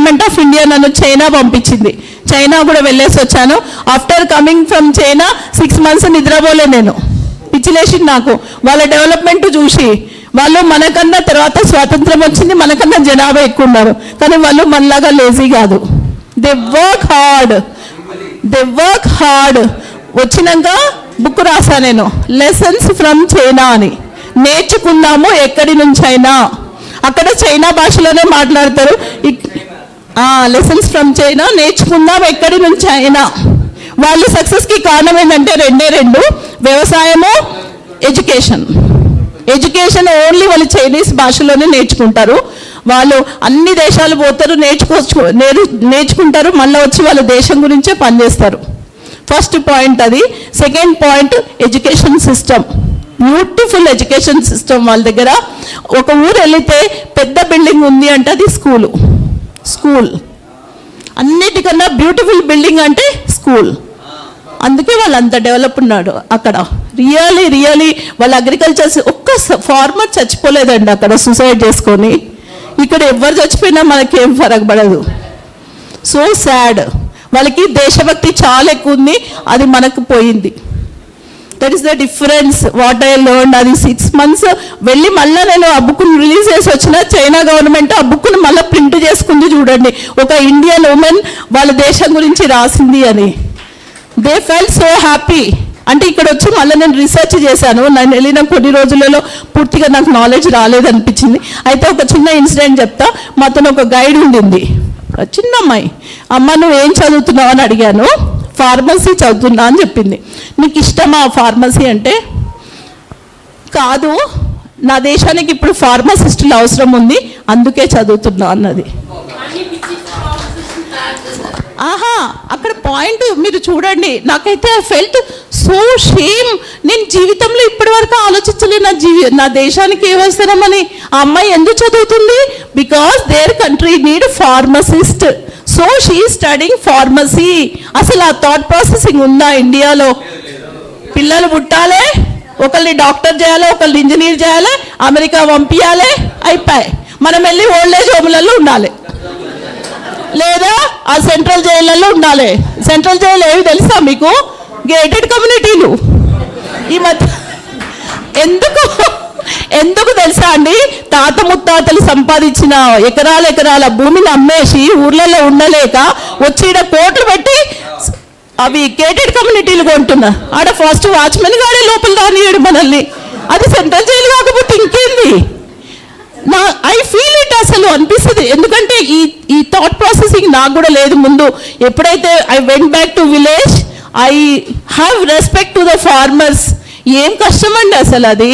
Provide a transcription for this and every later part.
Government of India నన్ను China పంపించింది. China కూడా వెళ్ళేసి వచ్చాను. After coming from China 6 months నిద్రపోలే నేను. పిచ్చిలేసింది నాకు వాళ్ళ డెవలప్మెంట్ చూసి. వాళ్ళు మనకన్నా తర్వాత స్వాతంత్రం వచ్చింది, మనకన్నా జనాభా ఎక్కువ ఉన్నారు, కానీ వాళ్ళు మనలాగా లేజీ కాదు. They work hard. వచ్చినాక బుక్ రాసా నేను, లెసన్స్ ఫ్రమ్ చైనా అని. నేర్చుకుందాము ఎక్కడి నుంచి అయినా. అక్కడ చైనా భాషలోనే మాట్లాడతారు. లెసన్స్ ఫ్రమ్ చైనా, నేర్చుకుందాం ఎక్కడి నుంచి అయినా. వాళ్ళు సక్సెస్కి కారణం ఏంటంటే రెండు, వ్యవసాయము, ఎడ్యుకేషన్. ఓన్లీ వాళ్ళు చైనీస్ భాషలోనే నేర్చుకుంటారు. వాళ్ళు అన్ని దేశాలు పోతారు, నేర్చుకుంటారు, మళ్ళీ వచ్చి వాళ్ళ దేశం గురించే పనిచేస్తారు. ఫస్ట్ పాయింట్ అది. Second point, education system. Beautiful education system వాళ్ళ దగ్గర. ఒక ఊరు వెళితే పెద్ద బిల్డింగ్ ఉంది అంటే అది స్కూల్. అన్నిటికన్నా బ్యూటిఫుల్ బిల్డింగ్ అంటే స్కూల్. అందుకే వాళ్ళు అంత డెవలప్ ఉన్నాడు అక్కడ. రియలీ వాళ్ళ అగ్రికల్చర్. ఒక్క ఫార్మర్ చచ్చిపోలేదండి అక్కడ సూసైడ్ చేసుకొని. ఇక్కడ ఎవరు చచ్చిపోయినా మనకేం ఫరక్ పడదు. So sad. వాళ్ళకి దేశభక్తి చాలా ఎక్కువ ఉంది, అది మనకు పోయింది. That is the difference what I learn. అది 6 months వెళ్ళి మళ్ళీ నేను ఆ బుక్ను రిలీజ్ చేసి వచ్చిన. చైనా గవర్నమెంట్ ఆ బుక్ను మళ్ళీ ప్రింట్ చేసుకుంది. చూడండి, ఒక ఇండియన్ ఉమెన్ వాళ్ళ దేశం గురించి రాసింది అని. They felt so happy. అంటే ఇక్కడ వచ్చి మళ్ళీ నేను రీసెర్చ్ చేశాను. నేను వెళ్ళిన కొన్ని రోజులలో పూర్తిగా నాకు నాలెడ్జ్ రాలేదనిపించింది. అయితే ఒక చిన్న ఇన్సిడెంట్ చెప్తా. మాతో ఒక గైడ్ ఉండింది, చిన్న అమ్మాయి. అమ్మ నువ్వు ఏం చదువుతున్నావు అని అడిగాను. ఫార్మసీ చదువుతున్నా అని చెప్పింది. నీకు ఇష్టమా ఫార్మసీ అంటే? కాదు, నా దేశానికి ఇప్పుడు ఫార్మసిస్టులు అవసరం ఉంది, అందుకే చదువుతున్నా అన్నది. అక్కడ పాయింట్ మీరు చూడండి. నాకైతే ఐ ఫెల్ట్ సో షేమ్. నేను జీవితంలో ఇప్పటి వరకు ఆలోచించలేదు నా దేశానికి ఏమవసరమని. ఆ అమ్మాయి ఎందుకు చదువుతుంది? Because there country need pharmacist. So she studying pharmacy. అసలు ఆ థాట్ ప్రాసెసింగ్ ఉందా ఇండియాలో? పిల్లలు పుట్టాలి, ఒకరిని డాక్టర్ చేయాలి, ఒకరిని ఇంజనీర్ చేయాలి, అమెరికా పంపించాలి, అయిపోయి మనం వెళ్ళి ఓల్డేజ్ హోమ్లలో ఉండాలి, లేదా ఆ సెంట్రల్ జైళ్ళల్లో ఉండాలి. సెంట్రల్ జైలు ఏవి తెలుసా మీకు? గేటెడ్ కమ్యూనిటీలు. ఈ మధ్య ఎందుకు తెలుసా అండి? తాత ముత్తాతలు సంపాదించిన ఎకరాల భూమిని అమ్మేసి ఊర్లలో ఉండలేక వచ్చి కోట్లు పెట్టి అవి గేటెడ్ కమ్యూనిటీలు కొంటున్నా. ఆడ ఫస్ట్ వాచ్మెన్ గాడే లోపల రానియడు మనల్ని. అది సెంట్రల్ జైలు కాకపోతే ఇంకేంది? I feel it. అసలు అనిపిస్తుంది. ఎందుకంటే ఈ థాట్ ప్రాసెసింగ్ నాకు కూడా లేదు ముందు. ఎప్పుడైతే I went back to village, I have respect to the farmers. ఏం కష్టం అండి అసలు. అది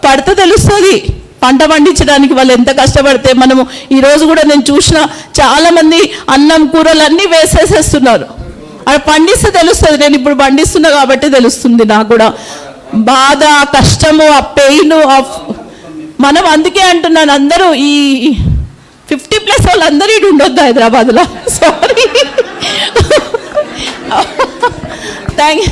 పడితే తెలుస్తుంది పంట పండించడానికి వాళ్ళు ఎంత కష్టపడితే. మనము ఈరోజు కూడా నేను చూసిన చాలామంది అన్నం కూరలు అన్నీ వేసేసేస్తున్నారు. అది పండిస్తే తెలుస్తుంది. నేను ఇప్పుడు పండిస్తున్నా కాబట్టి తెలుస్తుంది నాకు కూడా బాధ, కష్టము, ఆ పెయిన్. మనం అందుకే అంటున్నాను, అందరూ ఈ 50+ వాళ్ళందరూ ఇటు ఉండొద్దు హైదరాబాద్లో. సారీ. Thank you.